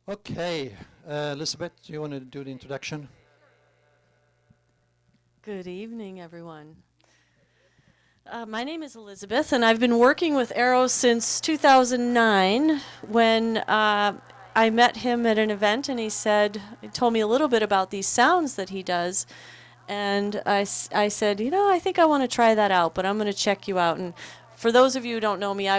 Okay, Elizabeth, do you want to do the introduction? Good evening, everyone. My name is Elizabeth, and I've been working with Aros since 2009 when I met him at an event, and he told me a little bit about these sounds that he does. And I said, I think I want to try that out, but I'm going to check you out. And for those of you who don't know me,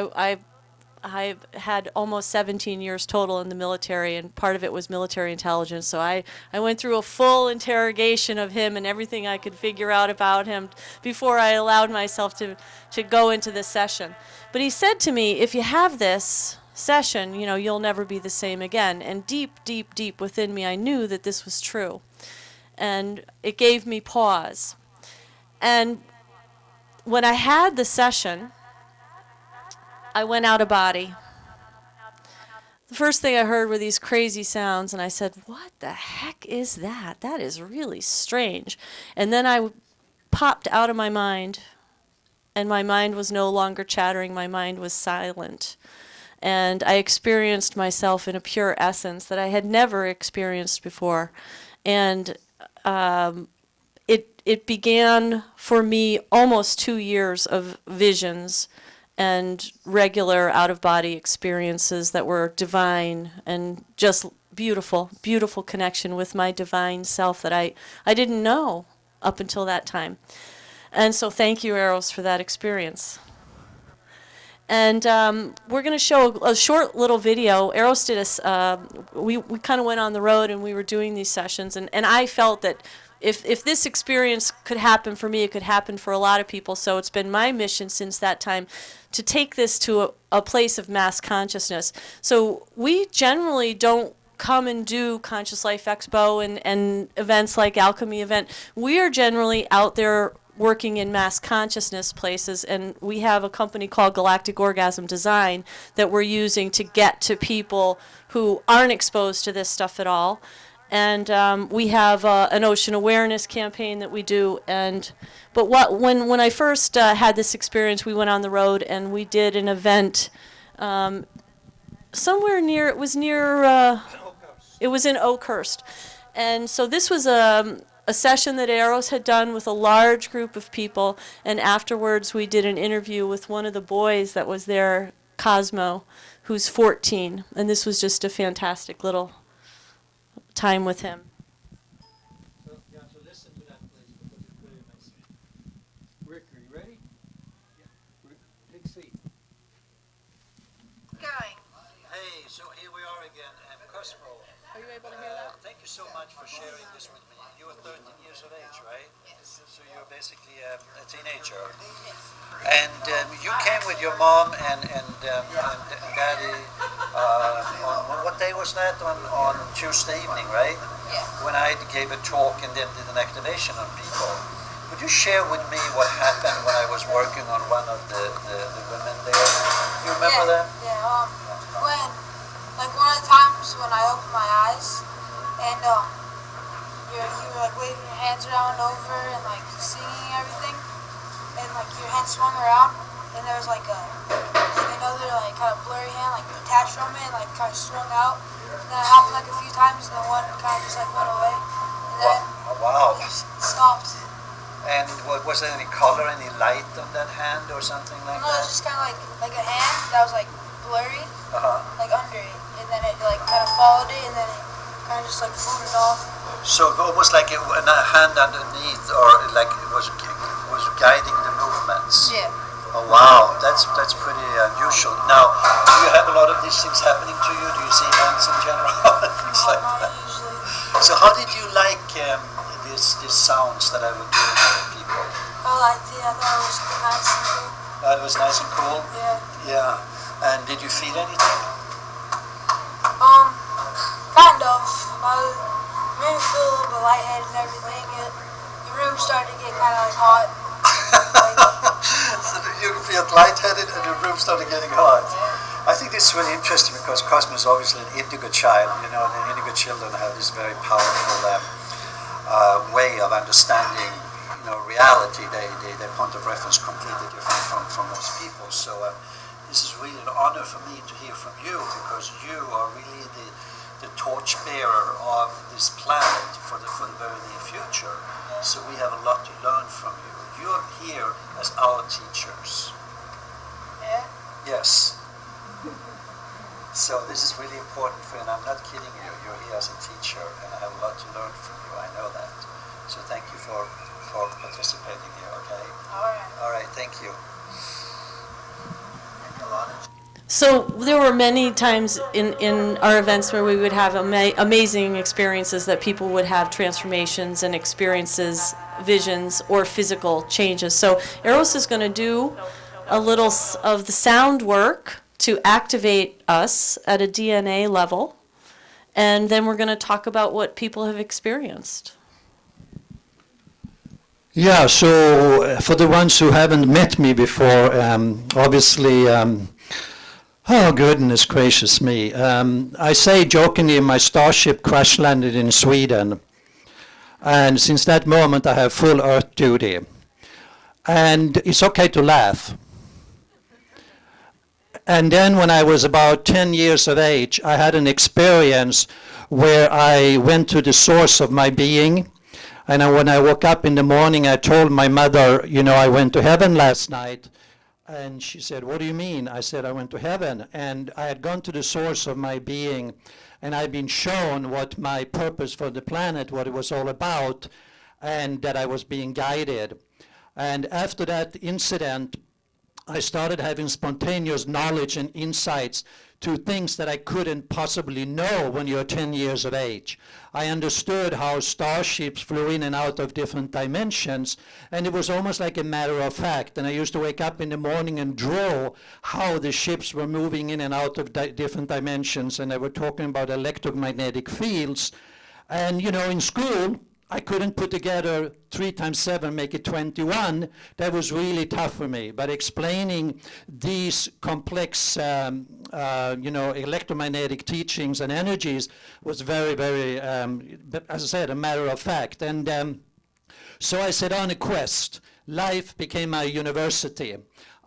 I've had almost 17 years total in the military, and part of it was military intelligence. So I went through a full interrogation of him and everything I could figure out about him before I allowed myself to go into this session. But he said to me, if you have this session, you'll never be the same again. And deep, deep, deep within me, I knew that this was true. And it gave me pause. And when I had the session, I went out of body. The first thing I heard were these crazy sounds, and I said, what the heck is that? That is really strange. And then I popped out of my mind, and my mind was no longer chattering. My mind was silent. And I experienced myself in a pure essence that I had never experienced before. And it began for me almost 2 years of visions and regular out-of-body experiences that were divine and just beautiful, beautiful connection with my divine self that I didn't know up until that time. And so thank you, Aros, for that experience. And we're going to show a short little video. Aros did we kind of went on the road and we were doing these sessions, and I felt that if this experience could happen for me, it could happen for a lot of people. So it's been my mission since that time to take this to a place of mass consciousness. So we generally don't come and do Conscious Life Expo and events like Alchemy event. We are generally out there working in mass consciousness places, and we have a company called Galactic Orgasm Design that we're using to get to people who aren't exposed to this stuff at all. And we have an ocean awareness campaign that we do. But when I first had this experience, we went on the road and we did an event somewhere near. It was in Oakhurst, and so this was a session that Aros had done with a large group of people. And afterwards, we did an interview with one of the boys that was there, Cosmo, who's 14, and this was just a fantastic little time with him. So listen to that, please, because it's very amazing. Rick, are you ready? Yeah. Rick, take a seat. Going. Hey, so here we are again, and Cosmo. Are you able to hear that? Thank you so much for sharing this with me. You were 13 years of age, right? Yes. So you're basically a teenager. Yes. And you came with your mom and daddy on what day was that? On Tuesday evening, right? Yeah. When I gave a talk and then did an activation on people. Would you share with me what happened when I was working on one of the women there? You remember that? Yeah. When, like, one of the times when I opened my eyes and you were like waving your hands around over and like singing everything, and like your hands swung around, and there was like another like kind of blurry hand like detached from it, and, like kind of swung out. And then it happened like a few times, and then one kind of just like went away, and then wow. It just stopped. And was there any color, any light on that hand or something like No, that? it was just kind of like a hand that was like blurry, like under it, and then it like kind of followed it, and then it kind of just like floated off. So almost like a hand underneath, or like it was guiding the movements. Yeah. Oh wow, that's pretty unusual. Now, do you have a lot of these things happening to you? Do you see hands in general? Things like Not that. usually. So how did you like these sounds that I would do with people? I liked it. I thought it was nice and cool. That was nice and cool. Yeah. Yeah. And did you feel anything? Kind of. I made me feel a little bit lightheaded and everything. The room started to get kind of like hot. So you feel lightheaded and the room started getting hot. I think this is really interesting because Cosmo is obviously an indigo child, and indigo children have this very powerful way of understanding, reality. Their point of reference completely different from most people. So this is really an honor for me to hear from you, because you are really the the torchbearer of this planet for the very near future. So we have a lot to learn from you. You're here as our teachers. Yeah. Yes. So this is really important for you, and I'm not kidding you. You're here as a teacher, and I have a lot to learn from you. I know that. So thank you for participating here, okay? All right. All right, thank you. So there were many times in our events where we would have amazing experiences, that people would have transformations and experiences, visions, or physical changes. So Aros is going to do a little of the sound work to activate us at a DNA level, and then we're going to talk about what people have experienced. Yeah, so for the ones who haven't met me before, obviously, oh goodness gracious me, I say jokingly my starship crash landed in Sweden, and since that moment I have full Earth duty. And it's okay to laugh. And then when I was about 10 years of age, I had an experience where I went to the source of my being. And when I woke up in the morning, I told my mother, you know, I went to heaven last night. And she said, what do you mean? I said, I went to heaven. And I had gone to the source of my being, and I'd been shown what my purpose for the planet, what it was all about, and that I was being guided. And after that incident, I started having spontaneous knowledge and insights to things that I couldn't possibly know when you're 10 years of age. I understood how starships flew in and out of different dimensions, and it was almost like a matter of fact. And I used to wake up in the morning and draw how the ships were moving in and out of different dimensions, and they were talking about electromagnetic fields. And you know, in school, I couldn't put together 3 times 7 make it 21. That was really tough for me. But explaining these complex, you know, electromagnetic teachings and energies was very, very, but as I said, a matter of fact. And so I set on a quest. Life became my university.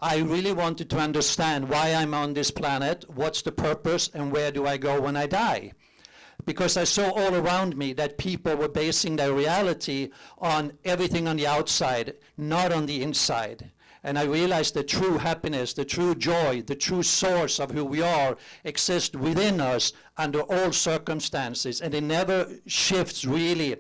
I really wanted to understand why I'm on this planet, what's the purpose, and where do I go when I die. Because I saw all around me that people were basing their reality on everything on the outside, not on the inside. And I realized the true happiness, the true joy, the true source of who we are exists within us under all circumstances, and it never shifts really.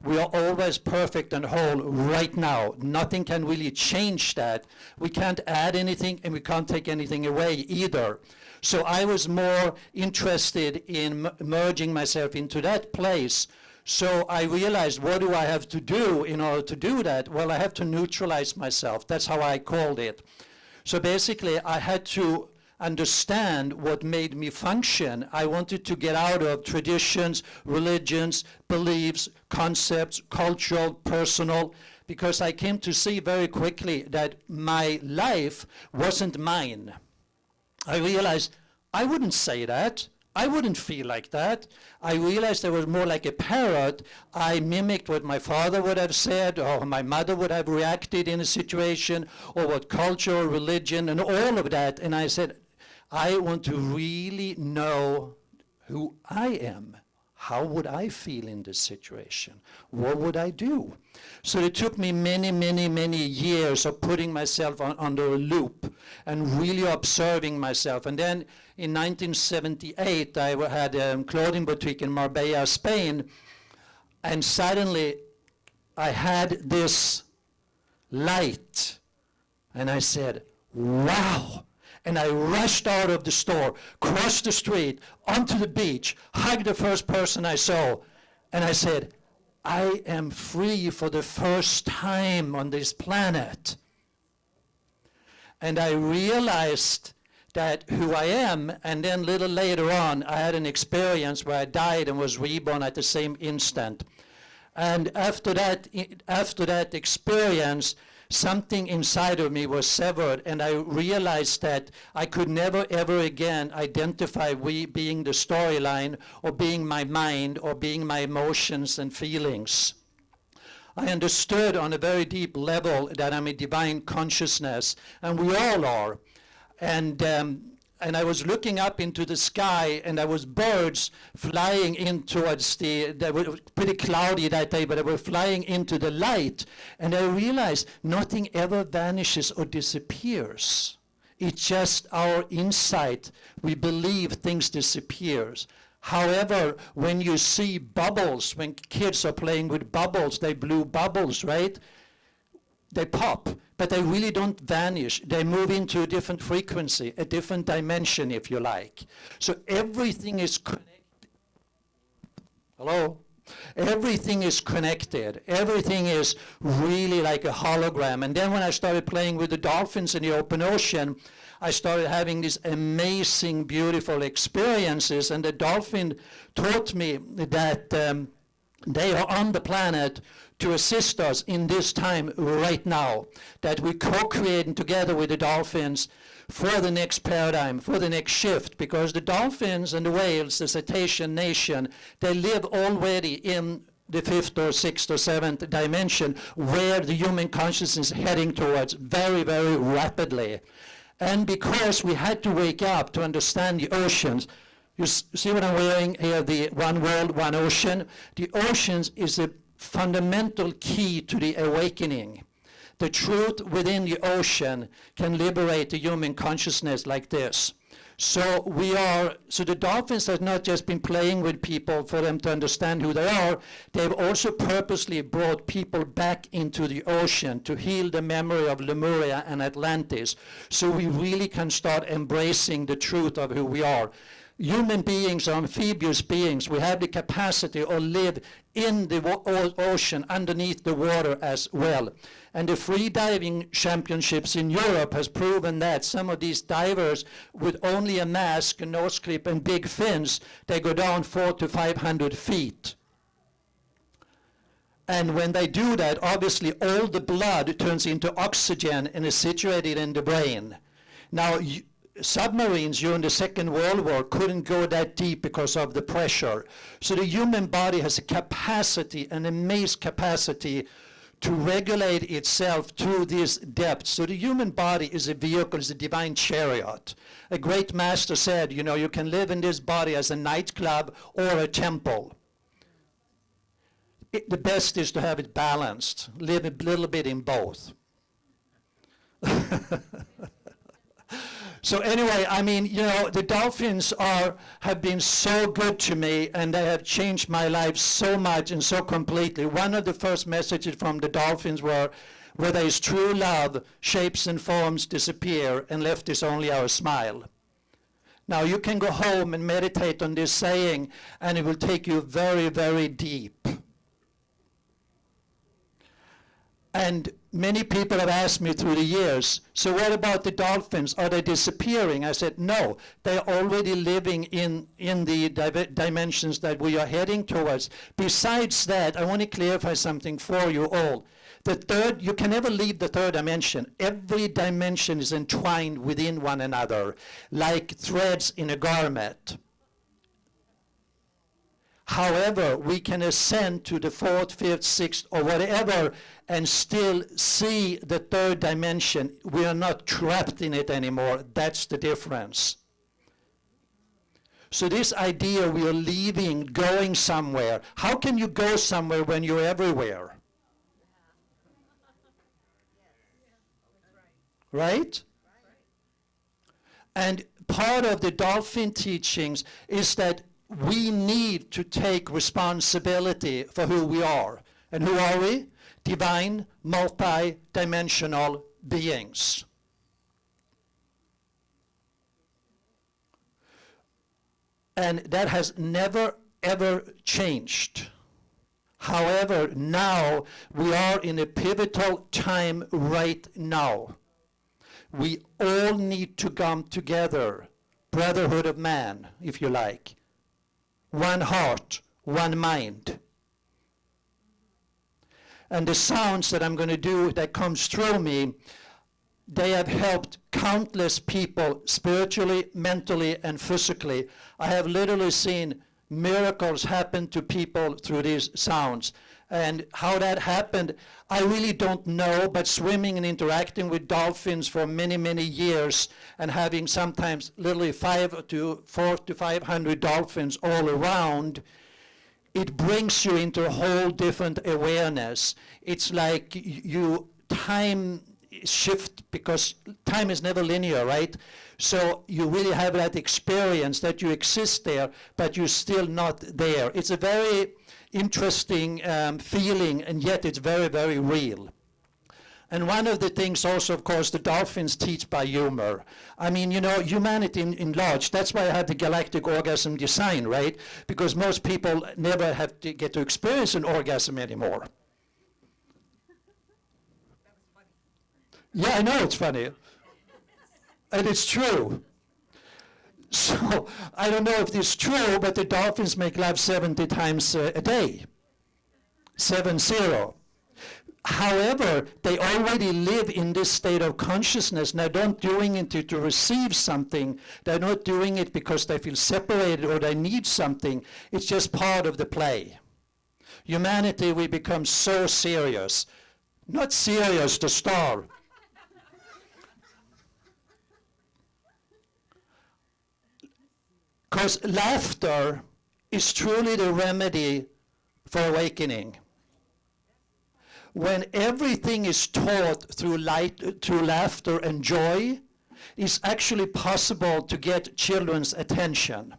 We are always perfect and whole right now. Nothing can really change that. We can't add anything, and we can't take anything away either. So I was more interested in merging myself into that place. So I realized, what do I have to do in order to do that? Well, I have to neutralize myself. That's how I called it. So basically, I had to understand what made me function. I wanted to get out of traditions, religions, beliefs, concepts, cultural, personal, because I came to see very quickly that my life wasn't mine. I realized I wouldn't say that. I wouldn't feel like that. I realized I was more like a parrot. I mimicked what my father would have said, or my mother would have reacted in a situation, or what culture or religion and all of that. And I said, I want to really know who I am. How would I feel in this situation? What would I do? So it took me many, many, many years of putting myself under a loop and really observing myself. And then in 1978, I had a clothing boutique in Marbella, Spain, and suddenly I had this light, and I said, wow. And I rushed out of the store, crossed the street, onto the beach, hugged the first person I saw, and I said, I am free for the first time on this planet. And I realized that who I am, and then a little later on, I had an experience where I died and was reborn at the same instant. And after that experience, something inside of me was severed, and I realized that I could never ever again identify being the storyline, or being my mind, or being my emotions and feelings. I understood on a very deep level that I'm a divine consciousness, and we all are. And and I was looking up into the sky, and there was birds flying in towards they were pretty cloudy that day, but they were flying into the light, and I realized nothing ever vanishes or disappears. It's just our insight. We believe things disappears. However, when you see bubbles, when kids are playing with bubbles, they blew bubbles, right? They pop, but they really don't vanish. They move into a different frequency, a different dimension, if you like. So everything is connected. Hello? Everything is connected. Everything is really like a hologram. And then when I started playing with the dolphins in the open ocean, I started having these amazing, beautiful experiences. And the dolphin taught me that they are on the planet to assist us in this time right now, that we co-creating together with the dolphins for the next paradigm, for the next shift, because the dolphins and the whales, the cetacean nation, they live already in the 5th or 6th or 7th dimension, where the human consciousness is heading towards very, very rapidly. And because we had to wake up to understand the oceans, you see what I'm wearing here, the one world, one ocean? The oceans is a fundamental key to the awakening. The truth within the ocean can liberate the human consciousness like this. So the dolphins have not just been playing with people for them to understand who they are, they've also purposely brought people back into the ocean to heal the memory of Lemuria and Atlantis, so we really can start embracing the truth of who we are. Human beings are amphibious beings. We have the capacity to live in the ocean, underneath the water as well. And the free diving championships in Europe has proven that some of these divers with only a mask, a nose clip, and big fins, they go down 400 to 500 feet. And when they do that, obviously all the blood turns into oxygen and is situated in the brain. Now, submarines during the Second World War couldn't go that deep because of the pressure. So the human body has a capacity, an amazing capacity, to regulate itself to this depth. So the human body is a vehicle, is a divine chariot. A great master said, you can live in this body as a nightclub or a temple. The best is to have it balanced, live a little bit in both. So anyway, the dolphins have been so good to me, and they have changed my life so much and so completely. One of the first messages from the dolphins were, where there is true love, shapes and forms disappear, and left is only our smile. Now you can go home and meditate on this saying, and it will take you very, very deep. And many people have asked me through the years, so what about the dolphins? Are they disappearing? I said, no, they're already living in the dimensions that we are heading towards. Besides that, I want to clarify something for you all. You can never leave the third dimension. Every dimension is entwined within one another, like threads in a garment. However, we can ascend to the 4th, 5th, 6th, or whatever, and still see the third dimension. We are not trapped in it anymore. That's the difference. So this idea we are leaving, going somewhere. How can you go somewhere when you're everywhere? Right? And part of the dolphin teachings is that we need to take responsibility for who we are. And who are we? Divine, multi-dimensional beings. And that has never, ever changed. However, now we are in a pivotal time right now. We all need to come together, brotherhood of man, if you like. One heart, one mind. And the sounds that I'm going to do that comes through me, they have helped countless people spiritually, mentally, and physically. I have literally seen miracles happen to people through these sounds. And how that happened, I really don't know, but swimming and interacting with dolphins for many, many years and having sometimes literally 400 to 500 dolphins all around, it brings you into a whole different awareness. It's like time shift, because time is never linear, right? So you really have that experience that you exist there, but you're still not there. It's a very interesting feeling, and yet it's very, very real. And one of the things also, of course, the dolphins teach by humor. I mean, you know, humanity in large, that's why I had the galactic orgasm design, right? Because most people never have to get to experience an orgasm anymore. Yeah, I know it's funny. And it's true. So I don't know if this is true, but the dolphins make love 70 times a day. 70. However, they already live in this state of consciousness. They're not doing it to receive something. They're not doing it because they feel separated or they need something. It's just part of the play. Humanity, we become so serious. Not serious, the star. Because laughter is truly the remedy for awakening. When everything is taught through laughter and joy, it's actually possible to get children's attention.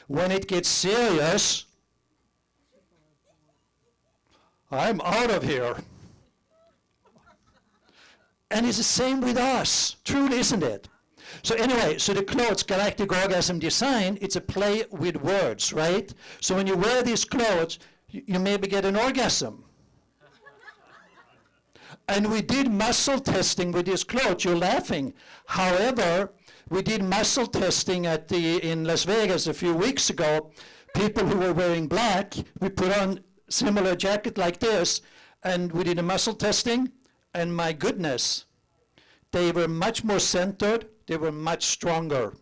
When it gets serious, I'm out of here. And it's the same with us, truly, isn't it? So anyway, so the clothes, Galactic Orgasm Design, it's a play with words, right? So when you wear these clothes, you maybe get an orgasm. And we did muscle testing with these clothes. You're laughing. However, we did muscle testing in Las Vegas a few weeks ago. People who were wearing black, we put on similar jacket like this, and we did a muscle testing, and my goodness, they were much more centered. They were much stronger.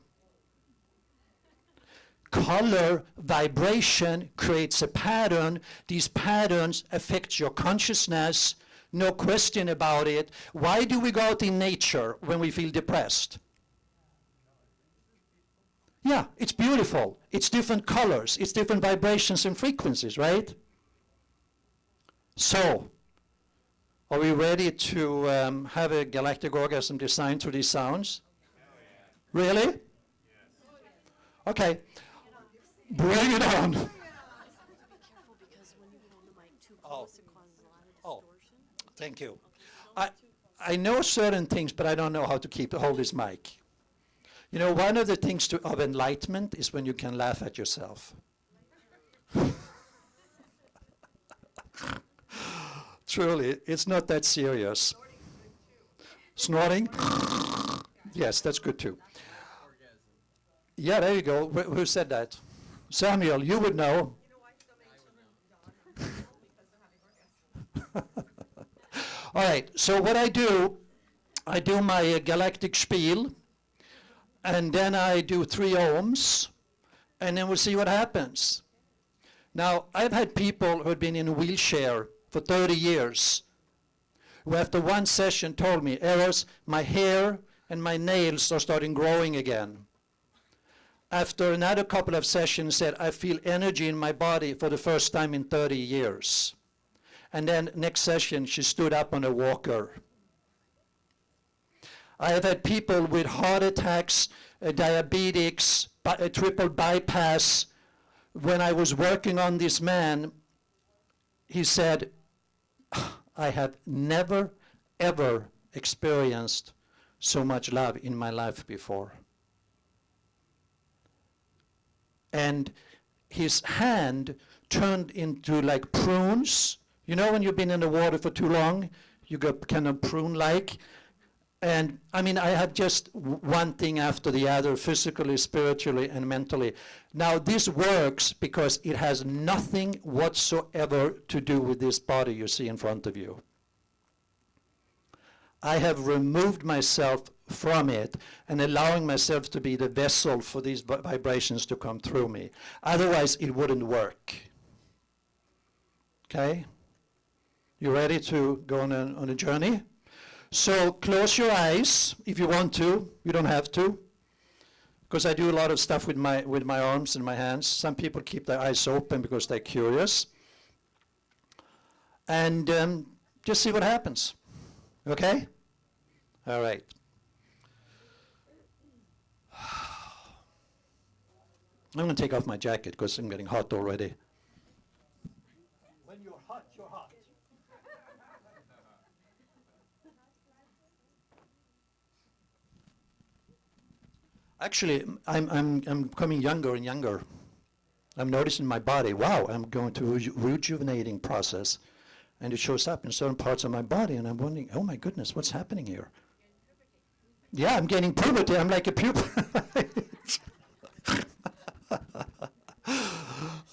Color, vibration creates a pattern. These patterns affect your consciousness. No question about it. Why do we go out in nature when we feel depressed? Yeah, it's beautiful. It's different colors. It's different vibrations and frequencies, right? So, are we ready to have a galactic orgasm design through these sounds? Really? Yes. Okay. Bring it on. Oh, thank you. I know certain things, but I don't know how to hold this mic. You know, one of the things of enlightenment is when you can laugh at yourself. Truly, it's not that serious. Snorting? Yes, that's good too. Yeah, there you go. Who said that? Samuel, you would know. All right, so what I do my galactic spiel, and then I do 3 ohms, and then we'll see what happens. Now, I've had people who have been in a wheelchair for 30 years, who after one session told me, Aros, my hair and my nails are starting growing again. After another couple of sessions said, I feel energy in my body for the first time in 30 years. And then next session, she stood up on a walker. I have had people with heart attacks, diabetics, a triple bypass. When I was working on this man, he said, I have never, ever experienced so much love in my life before. And his hand turned into like prunes. You know when you've been in the water for too long, you go kind of prune-like. And I mean, I had just one thing after the other, physically, spiritually, and mentally. Now this works because it has nothing whatsoever to do with this body you see in front of you. I have removed myself from it and allowing myself to be the vessel for these vibrations to come through me. Otherwise, it wouldn't work. Okay? You ready to go on a journey? So close your eyes if you want to. You don't have to. Because I do a lot of stuff with my arms and my hands. Some people keep their eyes open because they're curious. And just see what happens. Okay? All right. I'm going to take off my jacket because I'm getting hot already. When you're hot, you're hot. Actually, I'm becoming younger and younger. I'm noticing my body, wow, I'm going through a rejuvenating process. And it shows up in certain parts of my body, and I'm wondering, oh my goodness, what's happening here? Yeah, I'm getting puberty. I'm like a puber.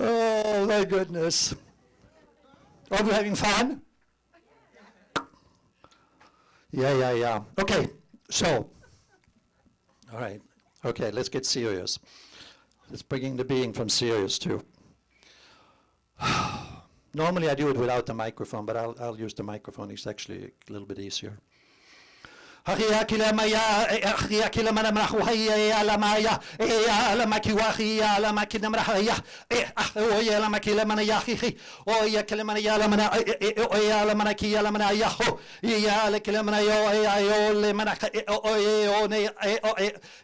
Oh my goodness. Are we having fun? Yeah. Okay, so, all right. Okay, let's get serious. Let's bring in the being from serious too. Normally I do it without the microphone, but I'll use the microphone. It's actually a little bit easier. Haria kilamaya, haria kilamanahuaya, lamaya, lamakiwahia, lamakinamrahaya, oya lamakilamanayahi, oya kilamanaya lamana, oya lamanakia lamanayaho, ya kilamanayo, ayo lemanaka, oyo,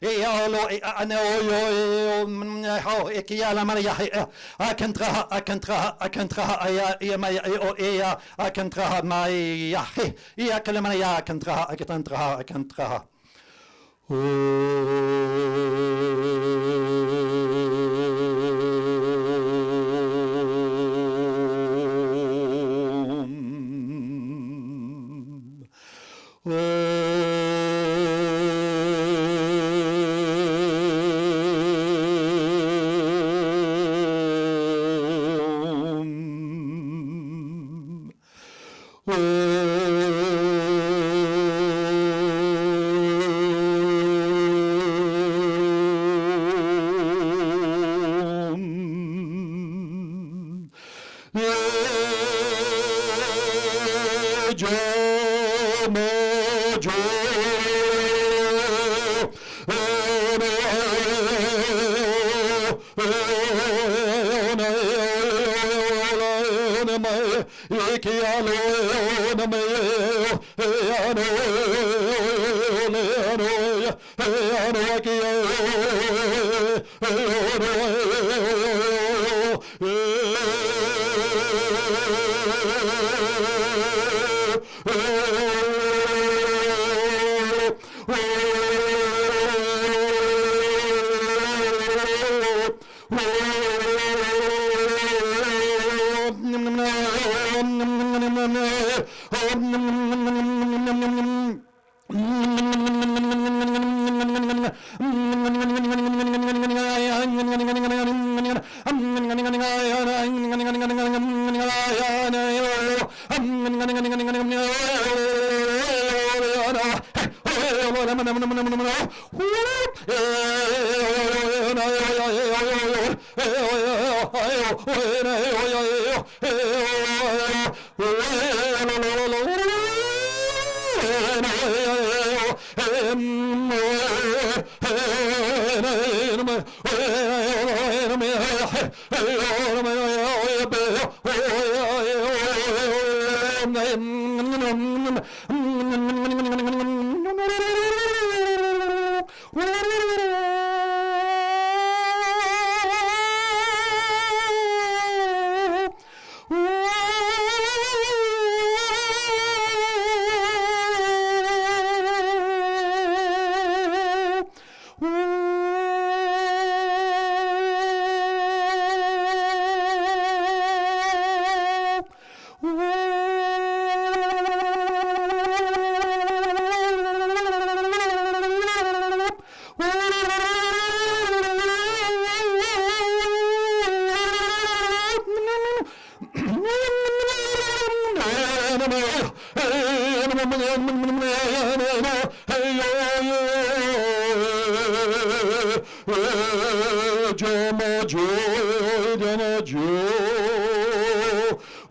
eolo, aneoyo, ekia lamanaya, I can traha, aya, I can traha, my yahi, ya kilamanaya, I can traha. I can try.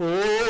Oh